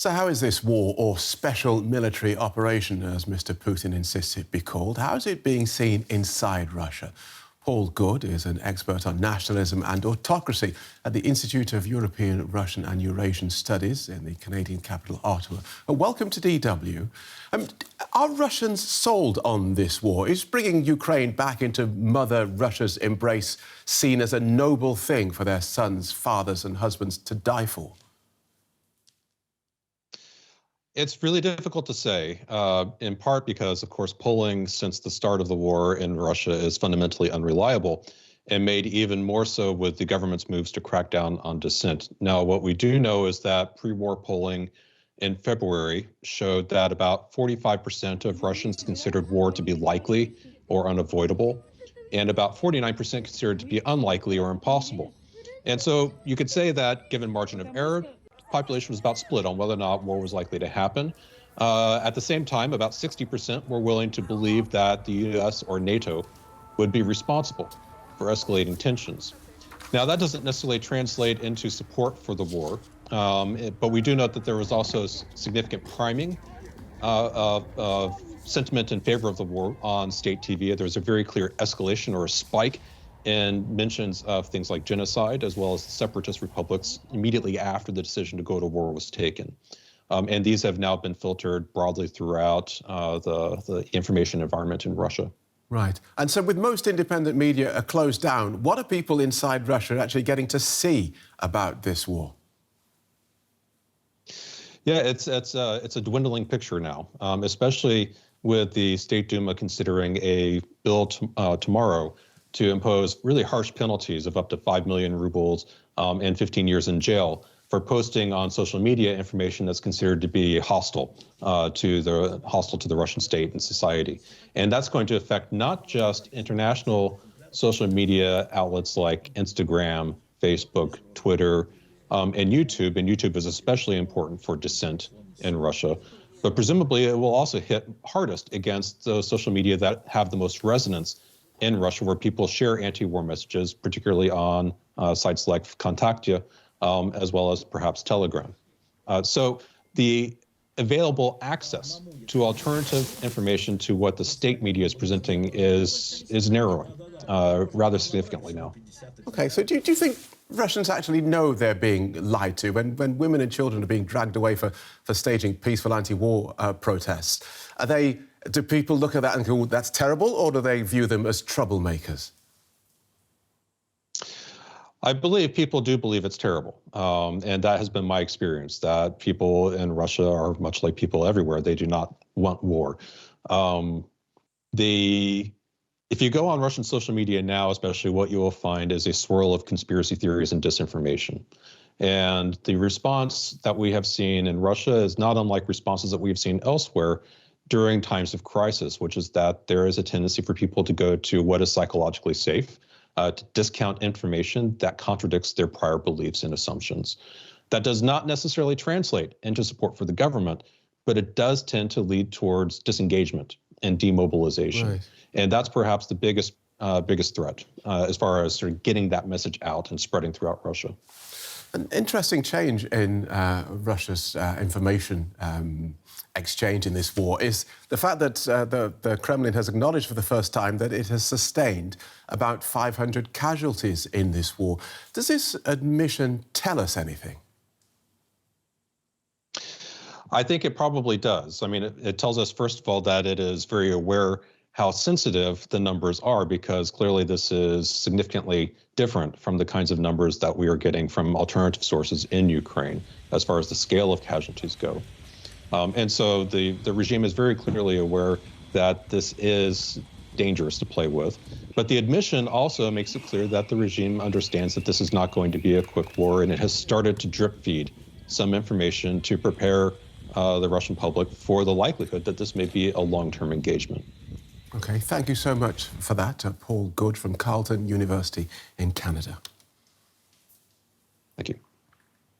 So how is this war, or special military operation, as Mr. Putin insists it be called, how is it being seen inside Russia? Paul Goode is an expert on nationalism and autocracy at the Institute of European, Russian and Eurasian Studies in the Canadian capital, Ottawa. Welcome to DW. Are Russians sold on this war? Is bringing Ukraine back into Mother Russia's embrace seen as a noble thing for their sons, fathers and husbands to die for? It's really difficult to say, in part because, of course, polling since the start of the war in Russia is fundamentally unreliable, and made even more so with the government's moves to crack down on dissent. Now, what we do know is that pre-war polling in February showed that about 45% of Russians considered war to be likely or unavoidable, and about 49% considered to be unlikely or impossible. And so you could say that, given margin of error, population was about split on whether or not war was likely to happen. At the same time, about 60% were willing to believe that the U.S. or NATO would be responsible for escalating tensions. Now, that doesn't necessarily translate into support for the war, but we do note that there was also significant priming of sentiment in favor of the war on state TV. There was a very clear escalation or a spike in mentions of things like genocide, as well as separatist republics immediately after the decision to go to war was taken. And these have now been filtered broadly throughout the information environment in Russia. Right. And so with most independent media closed down, what are people inside Russia actually getting to see about this war? Yeah, it's a dwindling picture now, especially with the State Duma considering a bill tomorrow to impose really harsh penalties of up to 5 million rubles and 15 years in jail for posting on social media information that's considered to be hostile to the Russian state and society. And that's going to affect not just international social media outlets like Instagram, Facebook, Twitter, and YouTube. And YouTube is especially important for dissent in Russia. But presumably it will also hit hardest against those social media that have the most resonance in Russia, where people share anti-war messages, particularly on sites like Kontakte, as well as perhaps Telegram. So the available access to alternative information to what the state media is presenting is narrowing rather significantly now. Okay, so do you think Russians actually know they're being lied to when women and children are being dragged away for staging peaceful anti-war protests? Do people look at that and go, that's terrible, or do they view them as troublemakers? I believe people do believe it's terrible. And that has been my experience, that people in Russia are much like people everywhere. They do not want war. If you go on Russian social media now, especially, what you will find is a swirl of conspiracy theories and disinformation. And the response that we have seen in Russia is not unlike responses that we have seen elsewhere during times of crisis, which is that there is a tendency for people to go to what is psychologically safe, to discount information that contradicts their prior beliefs and assumptions. That does not necessarily translate into support for the government, but it does tend to lead towards disengagement and demobilization. Right. And that's perhaps the biggest threat as far as sort of getting that message out and spreading throughout Russia. An interesting change in Russia's information exchange in this war is the fact that the Kremlin has acknowledged for the first time that it has sustained about 500 casualties in this war. Does this admission tell us anything? I think it probably does. I mean, it tells us, first of all, that it is very aware how sensitive the numbers are, because clearly this is significantly different from the kinds of numbers that we are getting from alternative sources in Ukraine as far as the scale of casualties go. And so the regime is very clearly aware that this is dangerous to play with. But the admission also makes it clear that the regime understands that this is not going to be a quick war, and it has started to drip feed some information to prepare the Russian public for the likelihood that this may be a long-term engagement. Okay, thank you so much for that, Paul Goode from Carleton University in Canada. Thank you.